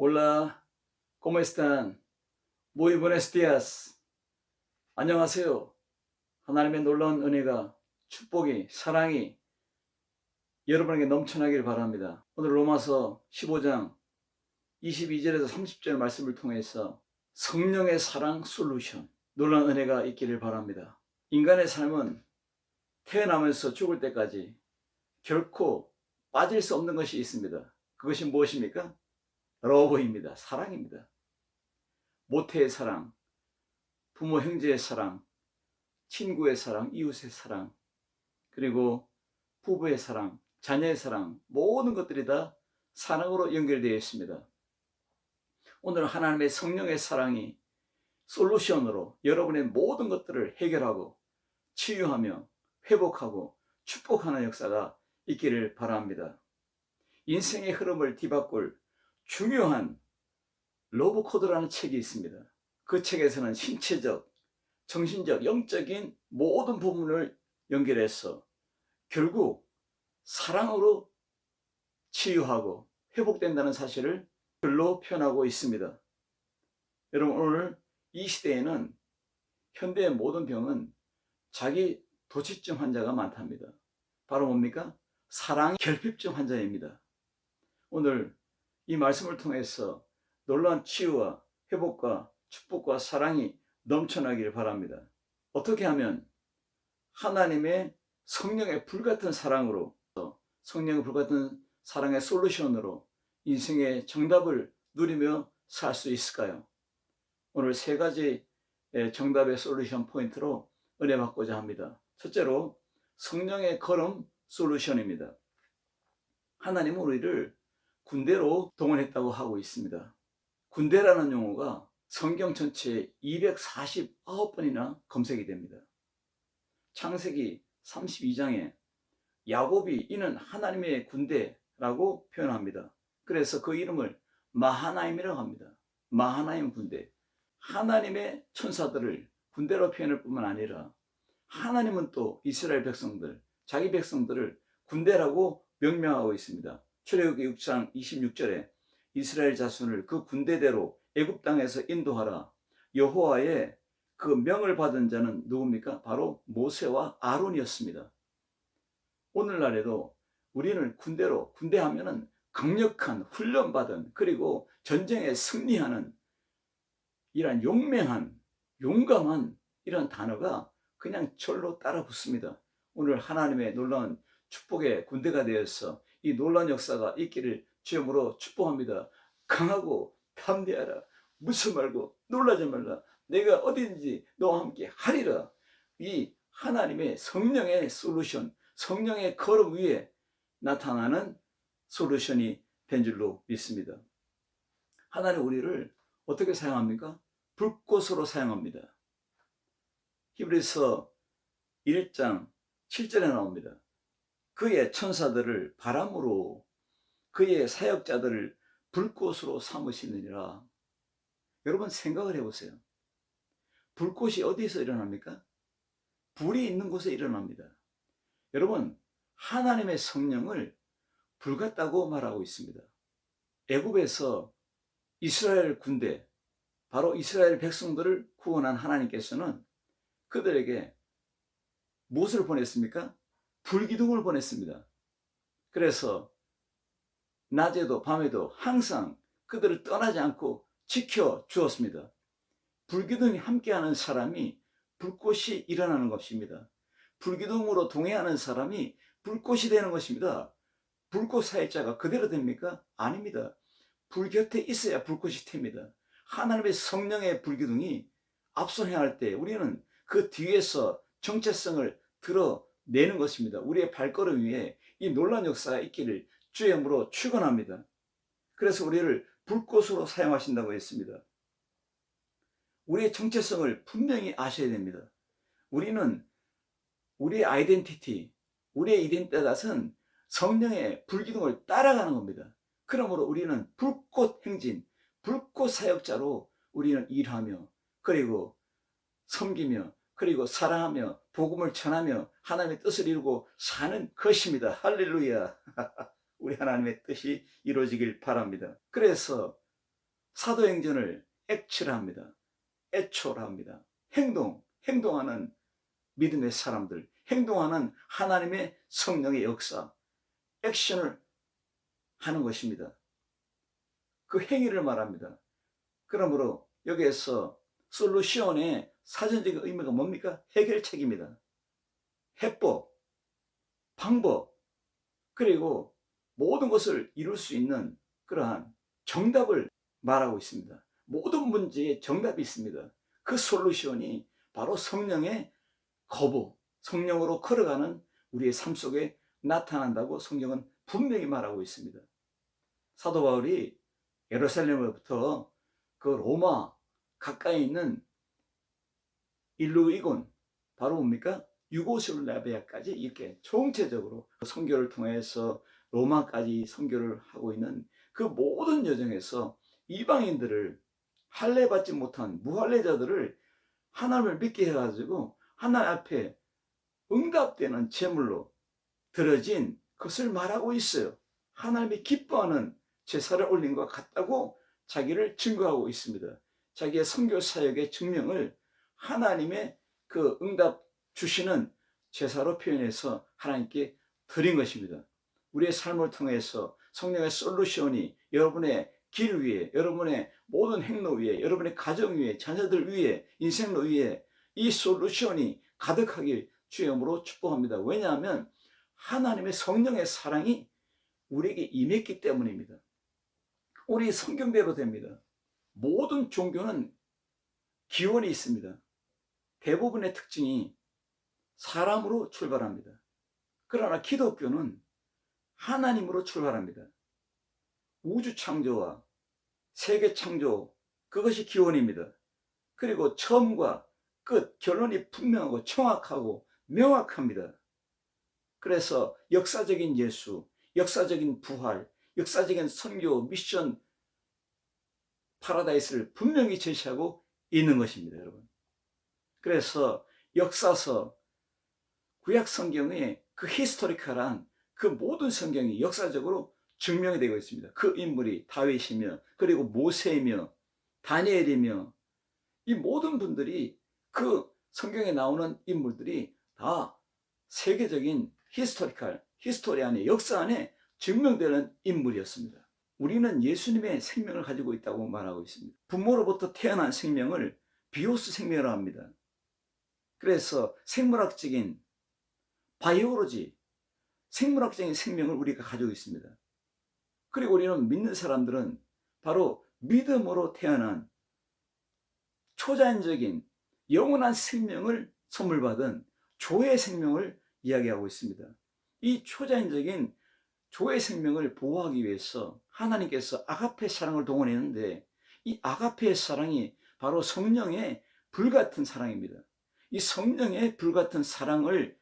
Hola, ¿cómo están? Muy buenos días. 안녕하세요. 하나님의 놀라운 은혜가, 축복이, 사랑이 여러분에게 넘쳐나길 바랍니다. 오늘 로마서 15장 22절에서 30절 말씀을 통해서 성령의 사랑 솔루션, 놀라운 은혜가 있기를 바랍니다. 인간의 삶은 태어나면서 죽을 때까지 결코 빠질 수 없는 것이 있습니다. 그것이 무엇입니까? 러브입니다. 사랑입니다. 모태의 사랑, 부모 형제의 사랑, 친구의 사랑, 이웃의 사랑, 그리고 부부의 사랑, 자녀의 사랑, 모든 것들이 다 사랑으로 연결되어 있습니다. 오늘 하나님의 성령의 사랑이 솔루션으로 여러분의 모든 것들을 해결하고 치유하며 회복하고 축복하는 역사가 있기를 바랍니다. 인생의 흐름을 뒤바꿀 중요한 러브 코드라는 책이 있습니다. 그 책에서는 신체적, 정신적, 영적인 모든 부분을 연결해서 결국 사랑으로 치유하고 회복된다는 사실을 글로 표현하고 있습니다. 여러분, 오늘 이 시대에는 현대의 모든 병은 자기 도취증 환자가 많답니다. 바로 뭡니까? 사랑 결핍증 환자입니다. 오늘 이 말씀을 통해서 놀라운 치유와 회복과 축복과 사랑이 넘쳐나기를 바랍니다. 어떻게 하면 하나님의 성령의 불같은 사랑으로, 성령의 불같은 사랑의 솔루션으로 인생의 정답을 누리며 살 수 있을까요? 오늘 세 가지 정답의 솔루션 포인트로 은혜 받고자 합니다. 첫째로 성령의 걸음 솔루션입니다. 하나님은 우리를 군대로 동원했다고 하고 있습니다. 군대라는 용어가 성경 전체에 249번이나 검색이 됩니다. 창세기 32장에 야곱이 이는 하나님의 군대라고 표현합니다. 그래서 그 이름을 마하나임이라고 합니다. 마하나임 군대. 하나님의 천사들을 군대로 표현할 뿐만 아니라 하나님은 또 이스라엘 백성들, 자기 백성들을 군대라고 명명하고 있습니다. 출애굽기 6장 26절에 이스라엘 자손을 그 군대대로 애굽 땅에서 인도하라. 여호와의 그 명을 받은 자는 누굽니까? 바로 모세와 아론이었습니다. 오늘날에도 우리는 군대로, 군대 하면은 강력한 훈련받은, 그리고 전쟁에 승리하는 이런 용맹한, 용감한 이런 단어가 그냥 절로 따라 붙습니다. 오늘 하나님의 놀라운 축복의 군대가 되어서 이 놀라운 역사가 있기를 주님으로 축복합니다. 강하고 담대하라. 무서 말고 놀라지 말라. 내가 어디든지 너와 함께 하리라. 이 하나님의 성령의 솔루션, 성령의 걸음 위에 나타나는 솔루션이 된 줄로 믿습니다. 하나님 우리를 어떻게 사용합니까? 불꽃으로 사용합니다. 히브리서 1장 7절에 나옵니다. 그의 천사들을 바람으로, 그의 사역자들을 불꽃으로 삼으시느니라. 여러분 생각을 해보세요. 불꽃이 어디서 일어납니까? 불이 있는 곳에 일어납니다. 여러분, 하나님의 성령을 불 같다고 말하고 있습니다. 애굽에서 이스라엘 군대, 바로 이스라엘 백성들을 구원한 하나님께서는 그들에게 무엇을 보냈습니까? 불기둥을 보냈습니다. 그래서 낮에도 밤에도 항상 그들을 떠나지 않고 지켜 주었습니다. 불기둥이 함께하는 사람이 불꽃이 일어나는 것입니다. 불기둥으로 동행하는 사람이 불꽃이 되는 것입니다. 불꽃 사역자가 그대로 됩니까? 아닙니다. 불 곁에 있어야 불꽃이 텄니다. 하나님의 성령의 불기둥이 앞서 행할 때 우리는 그 뒤에서 정체성을 드러내는 것입니다. 우리의 발걸음 위에 이 놀라운 역사가 있기를 주의 이름으로 축원합니다. 그래서 우리를 불꽃으로 사용하신다고 했습니다. 우리의 정체성을 분명히 아셔야 됩니다. 우리는 우리의 아이덴티티, 우리의 이덴티tat은 성령의 불기둥을 따라가는 겁니다. 그러므로 우리는 불꽃 행진, 불꽃 사역자로 우리는 일하며, 그리고 섬기며, 그리고 사랑하며 복음을 전하며 하나님의 뜻을 이루고 사는 것입니다. 할렐루야. 우리 하나님의 뜻이 이루어지길 바랍니다. 그래서 사도행전을 액치라 합니다. 애초라 합니다. 행동하는 믿음의 사람들, 행동하는 하나님의 성령의 역사, 액션을 하는 것입니다. 그 행위를 말합니다. 그러므로 여기에서 솔루션의 사전적인 의미가 뭡니까? 해결책입니다. 해법, 방법, 그리고 모든 것을 이룰 수 있는 그러한 정답을 말하고 있습니다. 모든 문제에 정답이 있습니다. 그 솔루션이 바로 성령의 거부, 성령으로 걸어가는 우리의 삶 속에 나타난다고 성경은 분명히 말하고 있습니다. 사도 바울이 예루살렘으로부터 그 로마 가까이 있는 일루이곤, 바로 뭡니까? 유고슬라비아까지 이렇게 총체적으로 선교를 통해서 로마까지 선교를 하고 있는 그 모든 여정에서 이방인들을 할례받지 못한 무할례자들을 하나님을 믿게 해가지고 하나님 앞에 응답되는 제물로 드려진 것을 말하고 있어요. 하나님이 기뻐하는 제사를 올린 것 같다고 자기를 증거하고 있습니다. 자기의 선교 사역의 증명을 하나님의 그 응답 주시는 제사로 표현해서 하나님께 드린 것입니다. 우리의 삶을 통해서 성령의 솔루션이 여러분의 길 위에, 여러분의 모든 행로 위에, 여러분의 가정 위에, 자녀들 위에, 인생로 위에 이 솔루션이 가득하길 주의 이름으로 축복합니다. 왜냐하면 하나님의 성령의 사랑이 우리에게 임했기 때문입니다. 우리 성경대로 됩니다. 모든 종교는 기원이 있습니다. 대부분의 특징이 사람으로 출발합니다. 그러나 기독교는 하나님으로 출발합니다. 우주 창조와 세계 창조, 그것이 기원입니다. 그리고 처음과 끝, 결론이 분명하고 정확하고 명확합니다. 그래서 역사적인 예수, 역사적인 부활, 역사적인 선교, 미션, 파라다이스를 분명히 제시하고 있는 것입니다, 여러분. 그래서 역사서, 구약 성경의 그 히스토리컬한 그 모든 성경이 역사적으로 증명이 되고 있습니다. 그 인물이 다윗이며, 그리고 모세이며, 다니엘이며, 이 모든 분들이 그 성경에 나오는 인물들이 다 세계적인 히스토리 안에, 역사 안에 증명되는 인물이었습니다. 우리는 예수님의 생명을 가지고 있다고 말하고 있습니다. 부모로부터 태어난 생명을 비오스 생명이라고 합니다. 그래서 생물학적인 바이오로지, 생물학적인 생명을 우리가 가지고 있습니다. 그리고 우리는 믿는 사람들은 바로 믿음으로 태어난 초자연적인 영원한 생명을 선물 받은 조의 생명을 이야기하고 있습니다. 이 초자연적인 조의 생명을 보호하기 위해서 하나님께서 아가페 사랑을 동원했는데, 이 아가페의 사랑이 바로 성령의 불같은 사랑입니다. 이 성령의 불같은 사랑을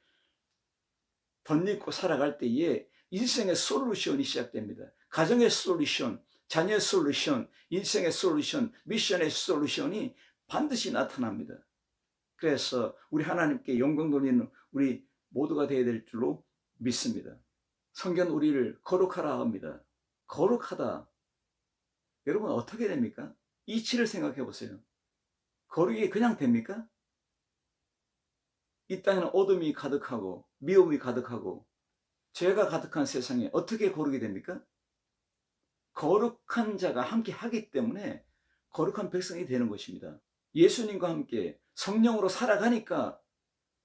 덧입고 살아갈 때에 인생의 솔루션이 시작됩니다. 가정의 솔루션, 자녀의 솔루션, 인생의 솔루션, 미션의 솔루션이 반드시 나타납니다. 그래서 우리 하나님께 영광 돌리는 우리 모두가 되어야 될 줄로 믿습니다. 성경 우리를 거룩하라 합니다. 거룩하다. 여러분 어떻게 됩니까? 이치를 생각해 보세요. 거룩이 그냥 됩니까? 이 땅에는 어둠이 가득하고 미움이 가득하고 죄가 가득한 세상에 어떻게 거룩이 됩니까? 거룩한 자가 함께 하기 때문에 거룩한 백성이 되는 것입니다. 예수님과 함께 성령으로 살아가니까,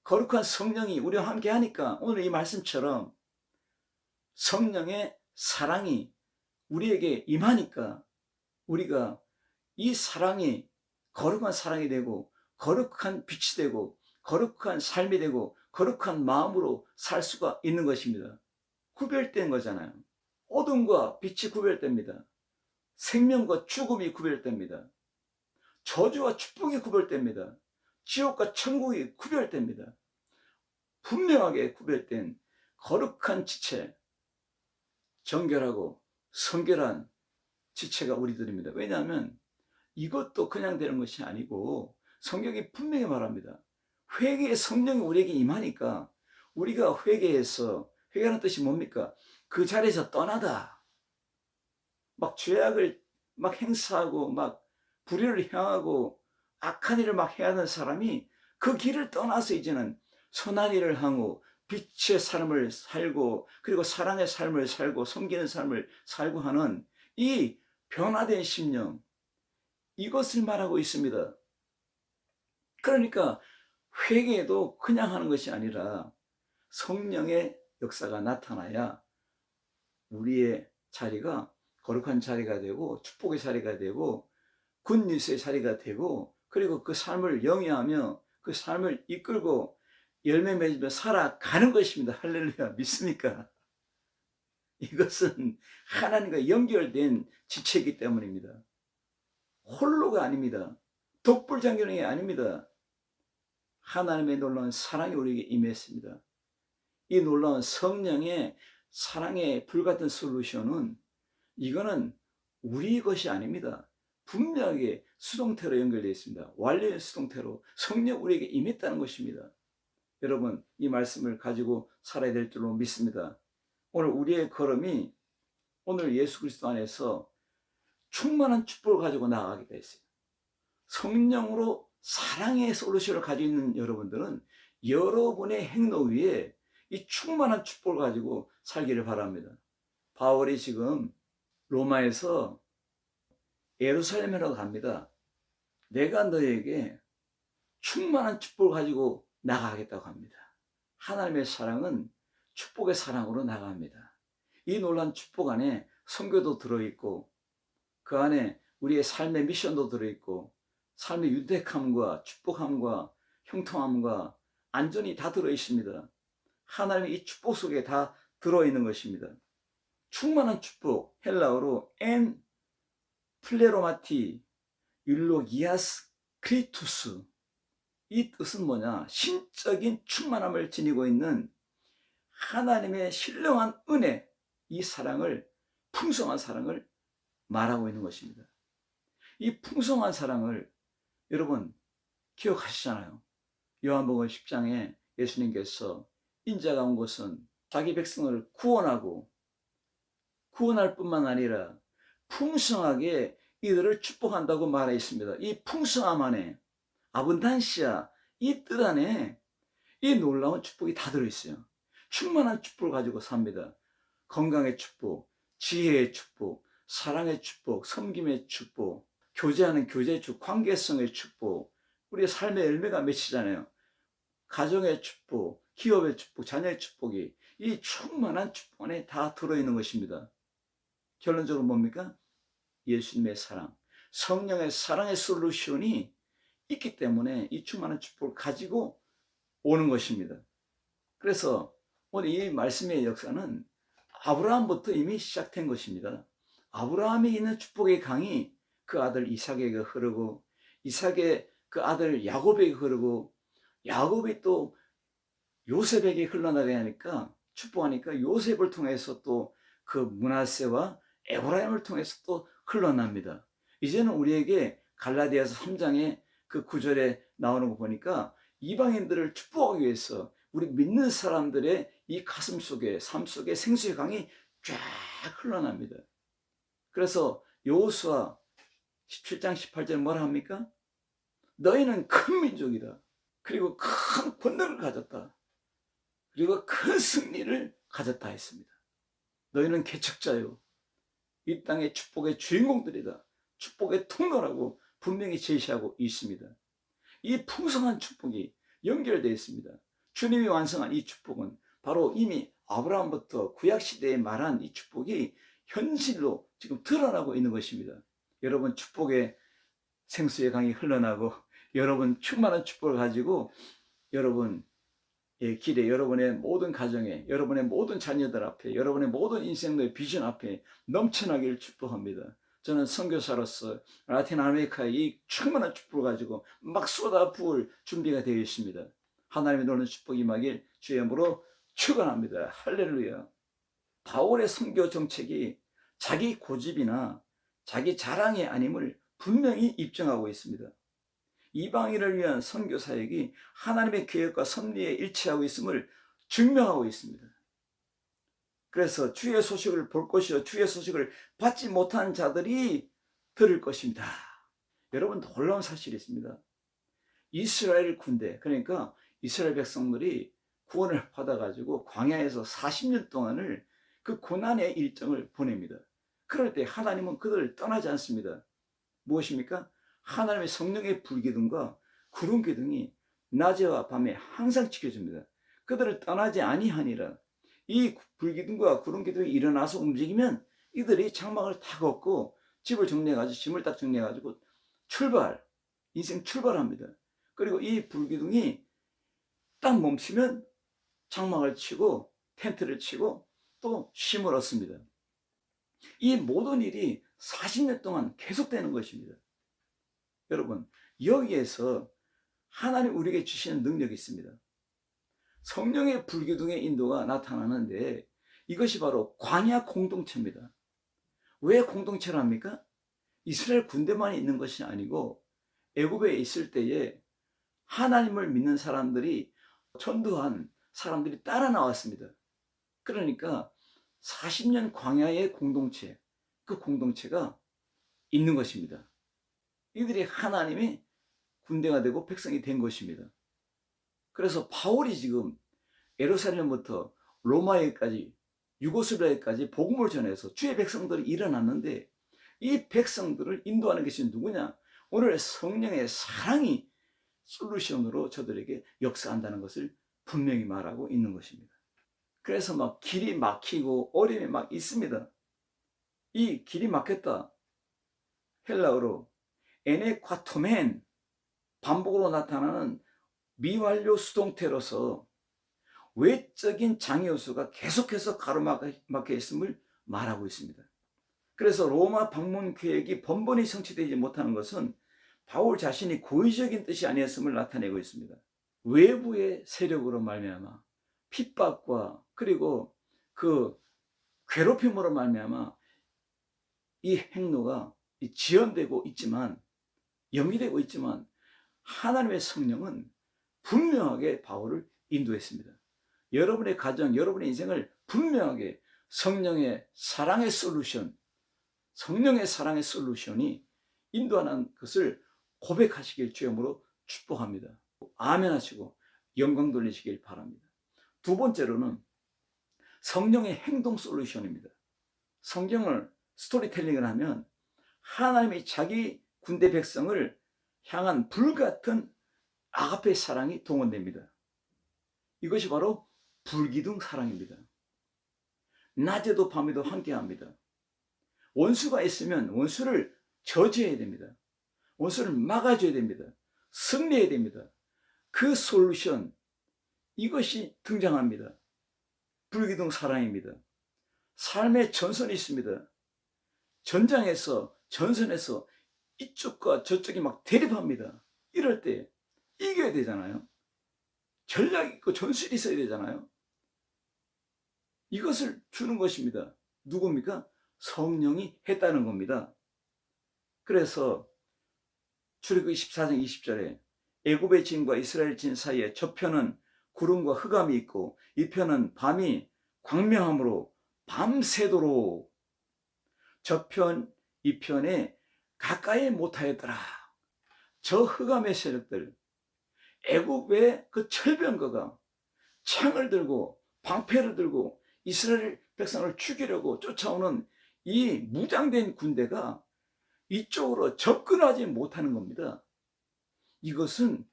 거룩한 성령이 우리와 함께 하니까, 오늘 이 말씀처럼 성령의 사랑이 우리에게 임하니까 우리가 이 사랑이 거룩한 사랑이 되고, 거룩한 빛이 되고, 거룩한 삶이 되고, 거룩한 마음으로 살 수가 있는 것입니다. 구별된 거잖아요. 어둠과 빛이 구별됩니다. 생명과 죽음이 구별됩니다. 저주와 축복이 구별됩니다. 지옥과 천국이 구별됩니다. 분명하게 구별된 거룩한 지체, 정결하고 성결한 지체가 우리들입니다. 왜냐하면 이것도 그냥 되는 것이 아니고 성경이 분명히 말합니다. 회개의 성령이 우리에게 임하니까 우리가 회개해서, 회개하는 뜻이 뭡니까? 그 자리에서 떠나다, 막 죄악을 막 행사하고 막 불의를 향하고 악한 일을 막 해야 하는 사람이 그 길을 떠나서 이제는 선한 일을 하고 빛의 삶을 살고 그리고 사랑의 삶을 살고 섬기는 삶을 살고 하는 이 변화된 심령, 이것을 말하고 있습니다. 그러니까 회개도 그냥 하는 것이 아니라 성령의 역사가 나타나야 우리의 자리가 거룩한 자리가 되고 축복의 자리가 되고 굿뉴스의 자리가 되고 그리고 그 삶을 영위하며 그 삶을 이끌고 열매 맺으며 살아가는 것입니다. 할렐루야. 믿습니까? 이것은 하나님과 연결된 지체이기 때문입니다. 홀로가 아닙니다. 독불장군이 아닙니다. 하나님의 놀라운 사랑이 우리에게 임했습니다. 이 놀라운 성령의 사랑의 불같은 솔루션은 이거는 우리 것이 아닙니다. 분명하게 수동태로 연결되어 있습니다. 완료의 수동태로 성령 우리에게 임했다는 것입니다. 여러분, 이 말씀을 가지고 살아야 될 줄로 믿습니다. 오늘 우리의 걸음이 오늘 예수 그리스도 안에서 충만한 축복을 가지고 나아가게 했어요. 성령으로 사랑의 솔루션을 가지고 있는 여러분들은 여러분의 행로 위에 이 충만한 축복을 가지고 살기를 바랍니다. 바울이 지금 로마에서 예루살렘으로 갑니다. 내가 너에게 충만한 축복을 가지고 나가겠다고 합니다. 하나님의 사랑은 축복의 사랑으로 나갑니다. 이 놀라운 축복 안에 선교도 들어있고 그 안에 우리의 삶의 미션도 들어있고 삶의 유대함과 축복함과 형통함과 안전이 다 들어있습니다. 하나님의 이 축복 속에 다 들어있는 것입니다. 충만한 축복, 헬라어로 엔 플레로마티 율로기아스 크리투스, 이 뜻은 뭐냐? 신적인 충만함을 지니고 있는 하나님의 신령한 은혜, 이 사랑을, 풍성한 사랑을 말하고 있는 것입니다. 이 풍성한 사랑을 여러분 기억하시잖아요. 요한복음 10장에 예수님께서 인자가 온 것은 자기 백성을 구원하고 구원할 뿐만 아니라 풍성하게 이들을 축복한다고 말했습니다. 이 풍성함 안에 아분단시아, 이 뜻 안에 이 놀라운 축복이 다 들어있어요. 충만한 축복을 가지고 삽니다. 건강의 축복, 지혜의 축복, 사랑의 축복, 섬김의 축복, 교제하는 교제의 축복, 관계성의 축복, 우리의 삶의 열매가 맺히잖아요. 가정의 축복, 기업의 축복, 자녀의 축복이 이 충만한 축복 안에 다 들어있는 것입니다. 결론적으로 뭡니까? 예수님의 사랑, 성령의 사랑의 솔루션이 있기 때문에 이 충만한 축복을 가지고 오는 것입니다. 그래서 오늘 이 말씀의 역사는 아브라함부터 이미 시작된 것입니다. 아브라함이 있는 축복의 강이 그 아들 이삭에게 흐르고 이삭의 그 아들 야곱에게 흐르고 야곱이 또 요셉에게 흘러나가야 하니까 축복하니까 요셉을 통해서 또 그 므낫세와 에브라임을 통해서 또 흘러납니다. 이제는 우리에게 갈라디아서 3장의 그 9절에 나오는 거 보니까 이방인들을 축복하기 위해서 우리 믿는 사람들의 이 가슴 속에 삶 속에 생수의 강이 쫙 흘러납니다. 그래서 여호수아 17장 18절 뭐라 합니까? 너희는 큰 민족이다. 그리고 큰 권능을 가졌다. 그리고 큰 승리를 가졌다 했습니다. 너희는 개척자요, 이 땅의 축복의 주인공들이다. 축복의 통로라고 분명히 제시하고 있습니다. 이 풍성한 축복이 연결되어 있습니다. 주님이 완성한 이 축복은 바로 이미 아브라함부터 구약시대에 말한 이 축복이 현실로 지금 드러나고 있는 것입니다. 여러분 축복의 생수의 강이 흘러나고 여러분 충만한 축복을 가지고 여러분의 길에, 여러분의 모든 가정에, 여러분의 모든 자녀들 앞에, 여러분의 모든 인생의 비전 앞에 넘쳐나기를 축복합니다. 저는 선교사로서 라틴 아메리카의 이 충만한 축복을 가지고 막 쏟아부을 준비가 되어 있습니다. 하나님의 놀라운 축복이 임하길 주의 이름으로 축원합니다. 할렐루야. 바울의 선교 정책이 자기 고집이나 자기 자랑이 아님을 분명히 입증하고 있습니다. 이방인을 위한 선교 사역이 하나님의 계획과 섭리에 일치하고 있음을 증명하고 있습니다. 그래서 주의 소식을 볼 것이요 주의 소식을 받지 못한 자들이 들을 것입니다. 여러분, 놀라운 사실이 있습니다. 이스라엘 군대, 그러니까 이스라엘 백성들이 구원을 받아가지고 광야에서 40년 동안을 그 고난의 일정을 보냅니다. 그럴 때 하나님은 그들을 떠나지 않습니다. 무엇입니까? 하나님의 성령의 불기둥과 구름 기둥이 낮에와 밤에 항상 지켜줍니다. 그들을 떠나지 아니하니라. 이 불기둥과 구름 기둥이 일어나서 움직이면 이들이 장막을 다 걷고 집을 정리해가지고 짐을 딱 정리해가지고 인생 출발합니다. 그리고 이 불기둥이 딱 멈추면 장막을 치고 텐트를 치고 또 쉼을 얻습니다. 이 모든 일이 40년 동안 계속되는 것입니다. 여러분, 여기에서 하나님 우리에게 주시는 능력이 있습니다. 성령의 불기둥의 인도가 나타나는데 이것이 바로 광야 공동체입니다. 왜 공동체를 합니까? 이스라엘 군대만 있는 것이 아니고 애굽에 있을 때에 하나님을 믿는 사람들이, 전도한 사람들이 따라 나왔습니다. 그러니까 40년 광야의 공동체, 그 공동체가 있는 것입니다. 이들이 하나님의 군대가 되고 백성이 된 것입니다. 그래서 바울이 지금 예루살렘부터 로마에까지, 유고슬비아에까지 복음을 전해서 주의 백성들이 일어났는데, 이 백성들을 인도하는 것이 누구냐? 오늘 성령의 사랑이 솔루션으로 저들에게 역사한다는 것을 분명히 말하고 있는 것입니다. 그래서 막 길이 막히고 어려움이 막 있습니다. 이 길이 막혔다, 헬라어로 에네콰토멘, 반복으로 나타나는 미완료 수동태로서 외적인 장애요소가 계속해서 가로막혀 있음을 말하고 있습니다. 그래서 로마 방문 계획이 번번이 성취되지 못하는 것은 바울 자신이 고의적인 뜻이 아니었음을 나타내고 있습니다. 외부의 세력으로 말미암아 핍박과 그리고 그 괴롭힘으로 말미암아 이 행로가 지연되고 있지만, 염려되고 있지만, 하나님의 성령은 분명하게 바울을 인도했습니다. 여러분의 가정, 여러분의 인생을 분명하게 성령의 사랑의 솔루션이 인도하는 것을 고백하시길 주님으로 축복합니다. 아멘 하시고 영광 돌리시길 바랍니다. 두 번째로는 성령의 행동 솔루션입니다. 성경을 스토리텔링을 하면 하나님이 자기 군대 백성을 향한 불같은 아가페 사랑이 동원됩니다. 이것이 바로 불기둥 사랑입니다. 낮에도 밤에도 함께합니다. 원수가 있으면 원수를 저지해야 됩니다. 원수를 막아줘야 됩니다. 승리해야 됩니다. 그 솔루션, 이것이 등장합니다. 불기둥 사랑입니다. 삶의 전선이 있습니다. 전선에서 이쪽과 저쪽이 막 대립합니다. 이럴 때 이겨야 되잖아요. 전략 있고 전술이 있어야 되잖아요. 이것을 주는 것입니다. 누굽니까? 성령이 했다는 겁니다. 그래서 출애굽기 14장 20절에 애굽의 진과 이스라엘 진 사이에 저편은 구름과 흑암이 있고 이 편은 밤이 광명함으로 밤새도록 저편 이 편에 가까이 못하였더라. 저 흑암의 세력들, 애굽의 그 철병거가 창을 들고 방패를 들고 이스라엘 백성을 죽이려고 쫓아오는 이 무장된 군대가 이쪽으로 접근하지 못하는 겁니다. 이것은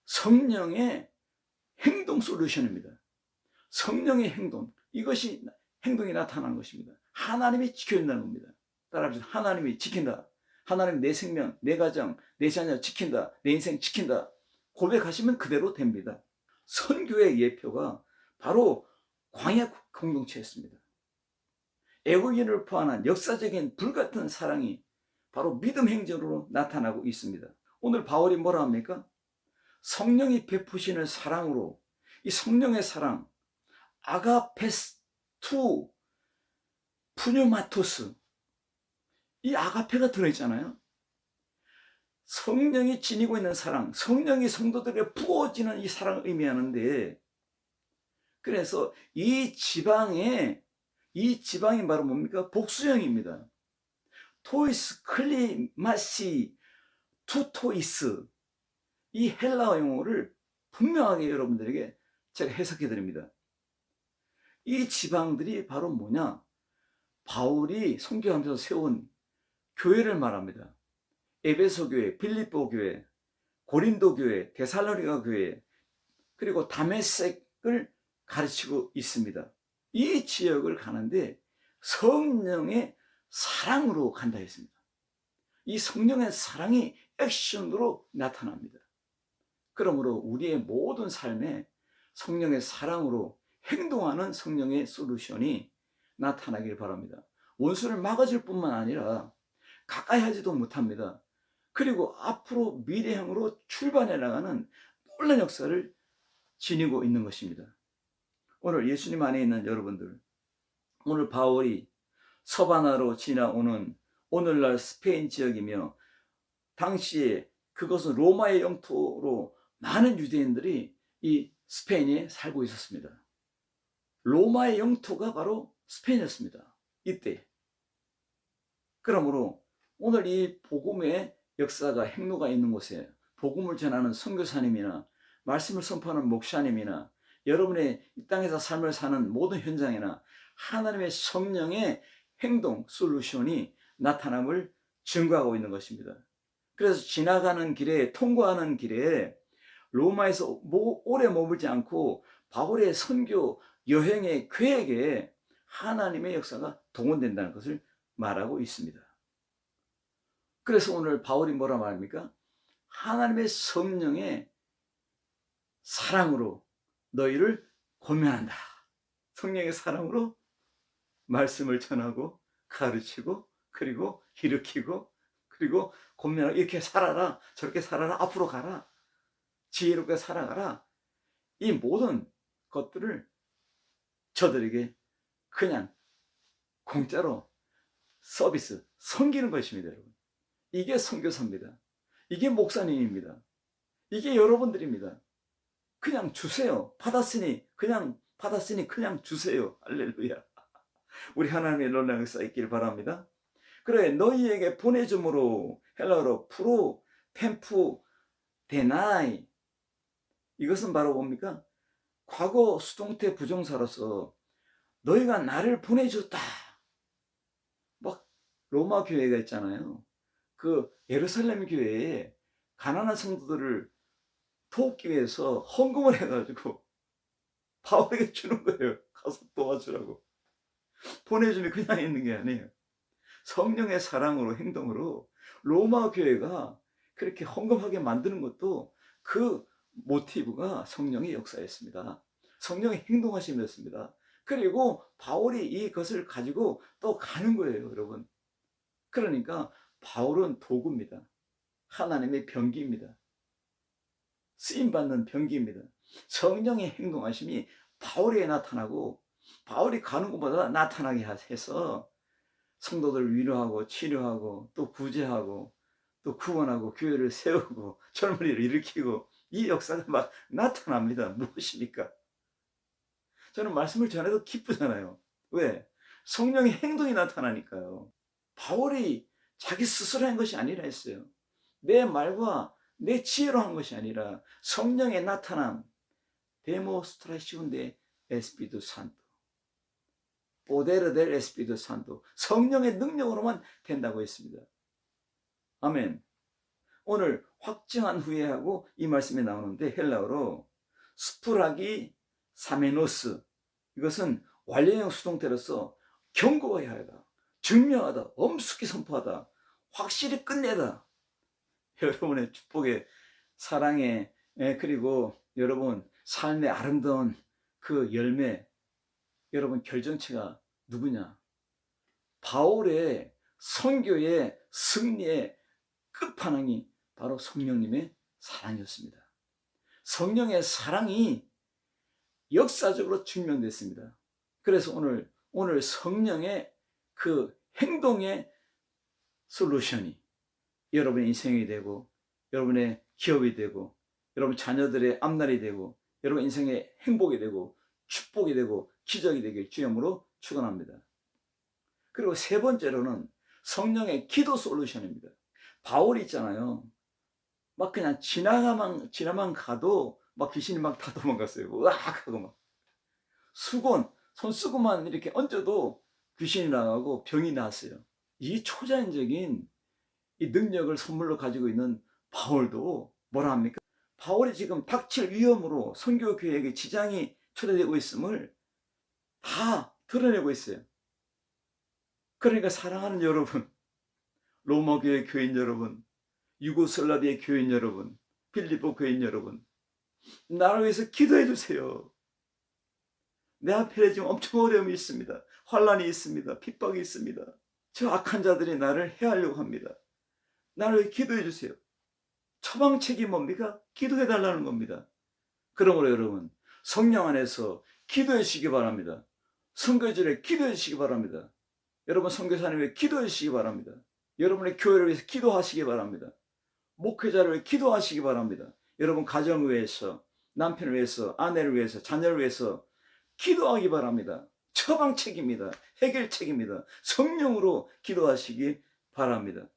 성령의 행동 솔루션입니다. 성령의 행동, 이것이 행동이 나타나는 것입니다. 하나님이 지켜준다는 겁니다. 따라합시다. 하나님이 지킨다. 하나님 내 생명, 내 가정, 내 자녀 지킨다. 내 인생 지킨다. 고백하시면 그대로 됩니다. 선교의 예표가 바로 광야 공동체였습니다. 애국인을 포함한 역사적인 불같은 사랑이 바로 믿음 행전으로 나타나고 있습니다. 오늘 바울이 뭐라 합니까? 성령이 베푸시는 사랑으로, 이 성령의 사랑, 아가페스투 푸뉴마토스, 이 아가페가 들어있잖아요. 성령이 지니고 있는 사랑, 성령이 성도들에게 부어지는 이 사랑을 의미하는데, 그래서 이 지방이 바로 뭡니까? 복수형입니다. 토이스 클리마시 투토이스, 이 헬라어 용어를 분명하게 여러분들에게 제가 해석해 드립니다. 이 지방들이 바로 뭐냐? 바울이 선교하면서 세운 교회를 말합니다. 에베소 교회, 빌립보 교회, 고린도 교회, 데살로니가 교회, 그리고 다메섹을 가르치고 있습니다. 이 지역을 가는데 성령의 사랑으로 간다 했습니다. 이 성령의 사랑이 액션으로 나타납니다. 그러므로 우리의 모든 삶에 성령의 사랑으로 행동하는 성령의 솔루션이 나타나길 바랍니다. 원수를 막아줄 뿐만 아니라 가까이 하지도 못합니다. 그리고 앞으로 미래형으로 출발해 나가는 놀라운 역사를 지니고 있는 것입니다. 오늘 예수님 안에 있는 여러분들, 오늘 바울이 서바나로 지나오는 오늘날 스페인 지역이며, 당시에 그것은 로마의 영토로 많은 유대인들이 이 스페인에 살고 있었습니다. 로마의 영토가 바로 스페인이었습니다, 이때. 그러므로 오늘 이 복음의 역사가, 행로가 있는 곳에 복음을 전하는 선교사님이나 말씀을 선포하는 목사님이나 여러분의 이 땅에서 삶을 사는 모든 현장이나 하나님의 성령의 행동 솔루션이 나타남을 증거하고 있는 것입니다. 그래서 지나가는 길에, 통과하는 길에 로마에서 오래 머물지 않고 바울의 선교 여행의 계획에 하나님의 역사가 동원된다는 것을 말하고 있습니다. 그래서 오늘 바울이 뭐라 말합니까? 하나님의 성령의 사랑으로 너희를 권면한다. 성령의 사랑으로 말씀을 전하고 가르치고 그리고 일으키고 그리고 권면하고, 이렇게 살아라, 저렇게 살아라, 앞으로 가라, 지혜롭게 살아가라. 이 모든 것들을 저들에게 그냥 공짜로 서비스, 섬기는 것입니다. 여러분, 이게 선교사입니다. 이게 목사님입니다. 이게 여러분들입니다. 그냥 주세요. 받았으니 그냥 주세요. 할렐루야. 우리 하나님의 놀라운 역사 있기를 바랍니다. 그래, 너희에게 보내줌으로, 헬라어로 프로 템프 데나이, 이것은 바로 뭡니까? 과거 수동태 부정사로서 너희가 나를 보내줬다. 막 로마 교회가 있잖아요. 그 예루살렘 교회에 가난한 성도들을 돕기 위해서 헌금을 해가지고 바울에게 주는 거예요. 가서 도와주라고. 보내줌이 그냥 있는 게 아니에요. 성령의 사랑으로, 행동으로 로마 교회가 그렇게 헌금하게 만드는 것도 그 모티브가 성령의 역사였습니다. 성령의 행동하심이었습니다. 그리고 바울이 이것을 가지고 또 가는 거예요, 여러분. 그러니까 바울은 도구입니다. 하나님의 병기입니다. 쓰임받는 병기입니다. 성령의 행동하심이 바울에 나타나고, 바울이 가는 곳마다 나타나게 해서 성도들을 위로하고 치료하고 또 구제하고 또 구원하고 교회를 세우고 젊은이를 일으키고, 이 역사가 막 나타납니다. 무엇입니까? 저는 말씀을 전해도 기쁘잖아요. 왜? 성령의 행동이 나타나니까요. 바울이 자기 스스로 한 것이 아니라 했어요. 내 말과 내 지혜로 한 것이 아니라 성령의 나타남, 데모스트라시온 데 에스피드 산토, 포데르 델 에스피드 산토, 성령의 능력으로만 된다고 했습니다. 아멘. 오늘 확증한 후에 하고 이 말씀이 나오는데, 헬라어로 스프라기 사메노스, 이것은 완료형 수동태로서 경고해야 하다, 증명하다, 엄숙히 선포하다, 확실히 끝내다. 여러분의 축복의, 사랑의, 그리고 여러분 삶의 아름다운 그 열매, 여러분 결정체가 누구냐? 바울의 선교의 승리의 끝판왕이 바로 성령님의 사랑이었습니다. 성령의 사랑이 역사적으로 증명됐습니다. 그래서 오늘 성령의 그 행동의 솔루션이 여러분의 인생이 되고, 여러분의 기업이 되고, 여러분 자녀들의 앞날이 되고, 여러분 인생의 행복이 되고, 축복이 되고, 기적이 되길 주님으로 축원합니다. 그리고 세 번째로는 성령의 기도 솔루션입니다. 바울이 있잖아요. 막 그냥 지나만 가도 막 귀신이 막 다 도망갔어요. 으악 하고 막 손 쓰고만 이렇게 얹어도 귀신이 나가고 병이 나았어요. 이 초자연적인 이 능력을 선물로 가지고 있는 바울도 뭐라 합니까? 바울이 지금 닥칠 위험으로 선교 계획에 지장이 초래되고 있음을 다 드러내고 있어요. 그러니까 사랑하는 여러분, 로마 교회 교인 여러분, 유고슬라비아 교인 여러분, 필리포 교인 여러분, 나를 위해서 기도해 주세요. 내 앞에 지금 엄청 어려움이 있습니다. 환란이 있습니다. 핍박이 있습니다. 저 악한 자들이 나를 해하려고 합니다. 나를 위해 기도해 주세요. 처방책이 뭡니까? 기도해 달라는 겁니다. 그러므로 여러분, 성령 안에서 기도해 주시기 바랍니다. 선교절에 기도해 주시기 바랍니다. 여러분 선교사님 위해 기도해 주시기 바랍니다. 여러분의 교회를 위해서 기도하시기 바랍니다. 목회자를 위해 기도하시기 바랍니다. 여러분 가정을 위해서, 남편을 위해서, 아내를 위해서, 자녀를 위해서 기도하기 바랍니다. 처방책입니다. 해결책입니다. 성령으로 기도하시기 바랍니다.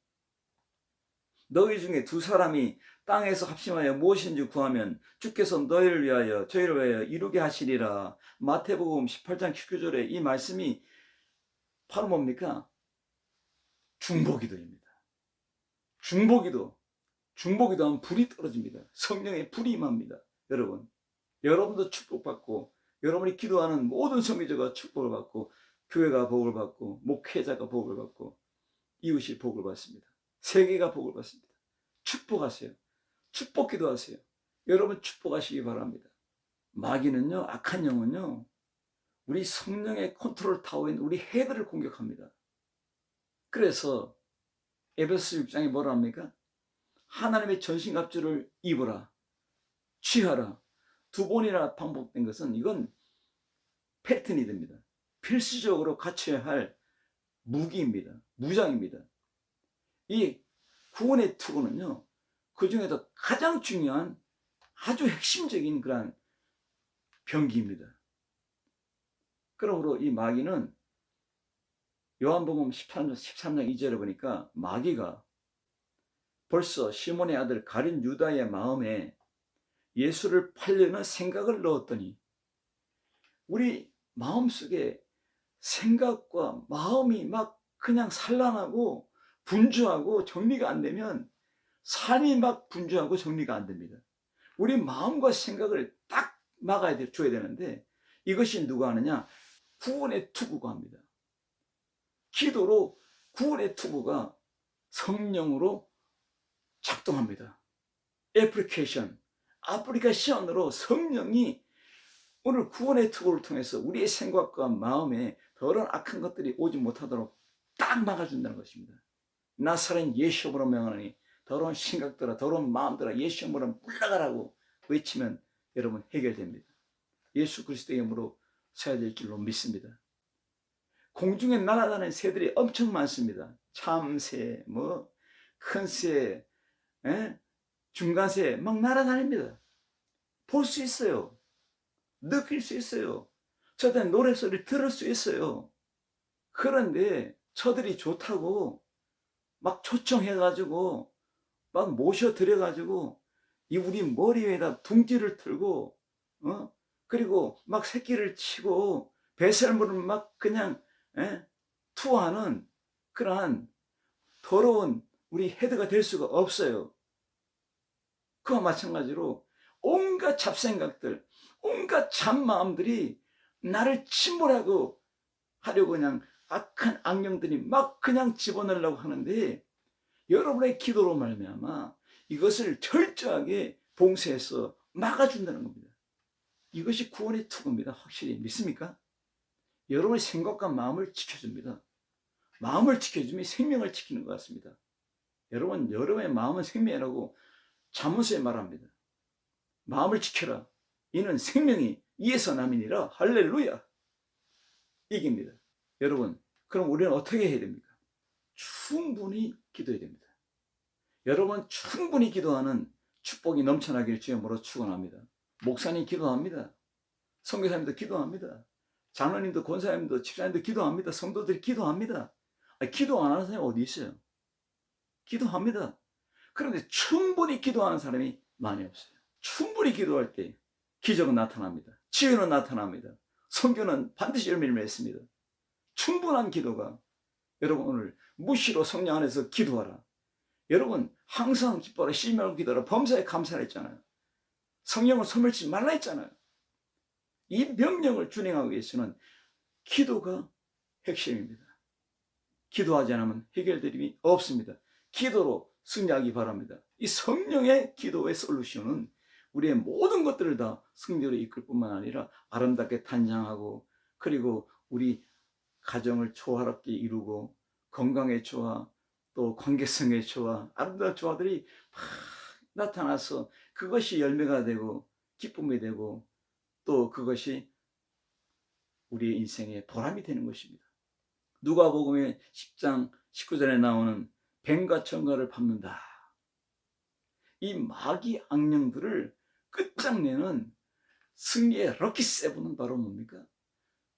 너희 중에 두 사람이 땅에서 합심하여 무엇인지 구하면 주께서 너희를 위하여 저희를 위하여 이루게 하시리라. 마태복음 18장 19절에 이 말씀이 바로 뭡니까? 중보기도입니다. 중보기도하면 불이 떨어집니다. 성령의 불이 임합니다. 여러분도 축복받고 여러분이 기도하는 모든 선교자가 축복을 받고 교회가 복을 받고 목회자가 복을 받고 이웃이 복을 받습니다. 세계가 복을 받습니다. 축복하세요. 축복 기도하세요. 여러분 축복하시기 바랍니다. 마귀는요, 악한 영은요, 우리 성령의 컨트롤 타워인 우리 헤드를 공격합니다. 그래서 에베소 6장에 뭐라 합니까? 하나님의 전신갑주를 입으라, 취하라. 두 번이나 반복된 것은 이건 패턴이 됩니다. 필수적으로 갖춰야 할 무기입니다. 무장입니다. 이 구원의 투구는요, 그 중에서 가장 중요한 아주 핵심적인 그런 병기입니다. 그러므로 이 마귀는 요한복음 13장 2절에 보니까 마귀가 벌써 시몬의 아들 가룟 유다의 마음에 예수를 팔려는 생각을 넣었더니, 우리 마음속에 생각과 마음이 막 그냥 산란하고 분주하고 정리가 안 되면 삶이 막 분주하고 정리가 안 됩니다. 우리 마음과 생각을 딱 줘야 되는데, 이것이 누가 하느냐? 구원의 투구가 합니다. 기도로 구원의 투구가 성령으로 작동합니다. 애플리케이션으로 성령이 오늘 구원의 투구를 통해서 우리의 생각과 마음에 더러운 악한 것들이 오지 못하도록 딱 막아준다는 것입니다. 나사렛 예수로 명하니 더러운 생각들아, 더러운 마음들아, 예수 이름으로 물러가라고 외치면 여러분 해결됩니다. 예수 그리스도의 이름으로 서야 될 줄로 믿습니다. 공중에 날아다니는 새들이 엄청 많습니다. 참새, 큰새, 중간새 막 날아다닙니다. 볼 수 있어요. 느낄 수 있어요. 저들 노래소리 들을 수 있어요. 그런데 저들이 좋다고 막 초청해가지고 막 모셔드려가지고 이 우리 머리 위에다 둥지를 틀고 그리고 막 새끼를 치고 배설물을 막 그냥 투하는 그러한 더러운 우리 헤드가 될 수가 없어요. 그와 마찬가지로 온갖 잡생각들, 온갖 잡마음들이 나를 침몰하고 하려고 그냥 악한 악령들이 막 그냥 집어넣으려고 하는데, 여러분의 기도로 말미암아 이것을 철저하게 봉쇄해서 막아준다는 겁니다. 이것이 구원의 투구입니다. 확실히 믿습니까? 여러분의 생각과 마음을 지켜줍니다. 마음을 지켜주면 생명을 지키는 것 같습니다. 여러분의 마음은 생명이라고 잠언서에 말합니다. 마음을 지켜라. 이는 생명이 이에서 남이니라. 할렐루야. 이깁니다. 여러분, 그럼 우리는 어떻게 해야 됩니까? 충분히 기도해야 됩니다. 여러분 충분히 기도하는 축복이 넘쳐나길 주님으로 축원합니다. 목사님 기도합니다. 선교사님도 기도합니다. 장로님도 권사님도 집사님도 기도합니다. 성도들이 기도합니다. 기도 안 하는 사람이 어디 있어요? 기도합니다. 그런데 충분히 기도하는 사람이 많이 없어요. 충분히 기도할 때 기적은 나타납니다. 치유는 나타납니다. 성교는 반드시 열매를 맺습니다. 충분한 기도가, 여러분 오늘 무시로 성령 안에서 기도하라. 여러분 항상 기뻐라, 쉬지 말고 기도하라, 범사에 감사라 했잖아요. 성령을 소멸치 말라 했잖아요. 이 명령을 준행하기 위해서는 기도가 핵심입니다. 기도하지 않으면 해결됨이 없습니다. 기도로 승리하기 바랍니다. 이 성령의 기도의 솔루션은 우리의 모든 것들을 다 승리로 이끌 뿐만 아니라 아름답게 탄장하고, 그리고 우리 가정을 조화롭게 이루고, 건강의 조화, 또 관계성의 조화, 아름다운 조화들이 막 나타나서 그것이 열매가 되고 기쁨이 되고, 또 그것이 우리의 인생의 보람이 되는 것입니다. 누가복음의 10장 19절에 나오는 뱀과 청가를 밟는다. 이 마귀 악령들을 끝장내는 승리의 럭키 세븐은 바로 뭡니까?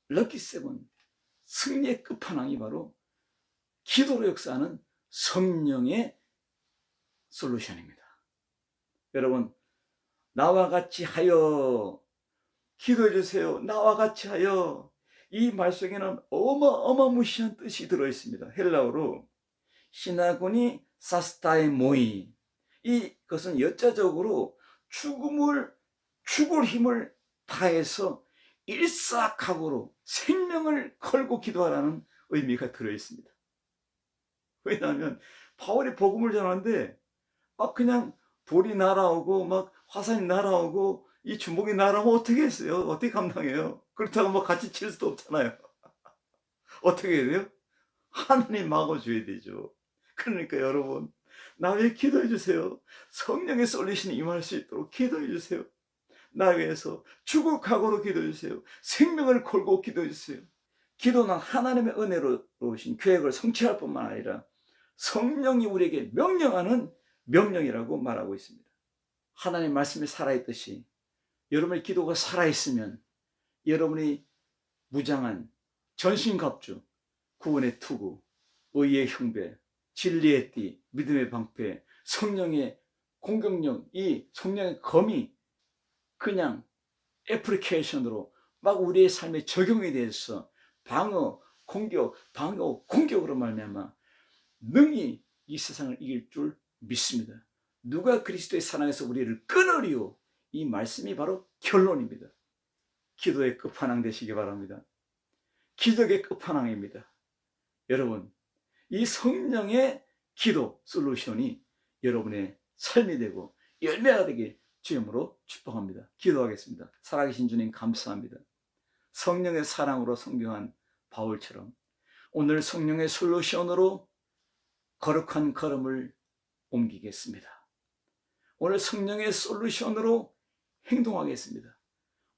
럭키 세븐, 승리의 끝판왕이 바로 기도로 역사하는 성령의 솔루션입니다. 여러분, 나와 같이 하여 기도해 주세요. 나와 같이 하여. 이 말 속에는 어마무시한 뜻이 들어있습니다. 헬라어로 시나고니 사스타의 모이, 이것은 여자적으로 죽을 힘을 다해서 일사각오로 생명을 걸고 기도하라는 의미가 들어있습니다. 왜냐하면 바울이 복음을 전하는데 그냥 돌이 날아오고 막 화산이 날아오고 이 주먹이 날아오면 어떻게 했어요? 어떻게 감당해요? 그렇다고 같이 칠 수도 없잖아요. 어떻게 해야 돼요? 하나님 막아줘야 되죠. 그러니까 여러분, 나 위해 기도해 주세요. 성령의 솔루션이 임할 수 있도록 기도해 주세요. 나 위해서 죽을 각오로 기도해 주세요. 생명을 걸고 기도해 주세요. 기도는 하나님의 은혜로 오신 계획을 성취할 뿐만 아니라 성령이 우리에게 명령하는 명령이라고 말하고 있습니다. 하나님 말씀이 살아있듯이 여러분의 기도가 살아있으면 여러분이 무장한 전신갑주, 구원의 투구, 의의 흉배, 진리의 띠, 믿음의 방패, 성령의 공격력, 이 성령의 검이 그냥 애플리케이션으로 막 우리의 삶에 적용이 돼서 방어, 공격으로 말미암아 능히 이 세상을 이길 줄 믿습니다. 누가 그리스도의 사랑에서 우리를 끊으리요? 이 말씀이 바로 결론입니다. 기도의 끝판왕 되시기 바랍니다. 기적의 끝판왕입니다. 여러분, 이 성령의 기도 솔루션이 여러분의 삶이 되고 열매가 되길 주님으로 축복합니다. 기도하겠습니다. 살아계신 주님 감사합니다. 성령의 사랑으로 성경한 바울처럼 오늘 성령의 솔루션으로 거룩한 걸음을 옮기겠습니다. 오늘 성령의 솔루션으로 행동하겠습니다.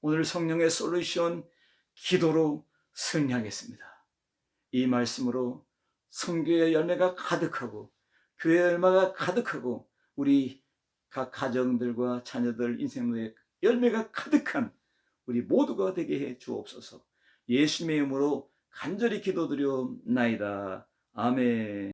오늘 성령의 솔루션 기도로 승리하겠습니다. 이 말씀으로 성교의 열매가 가득하고 교회의 열매가 가득하고 우리 각 가정들과 자녀들 인생의 열매가 가득한 우리 모두가 되게 해 주옵소서. 예수님의 이름으로 간절히 기도드리옵나이다. 아멘.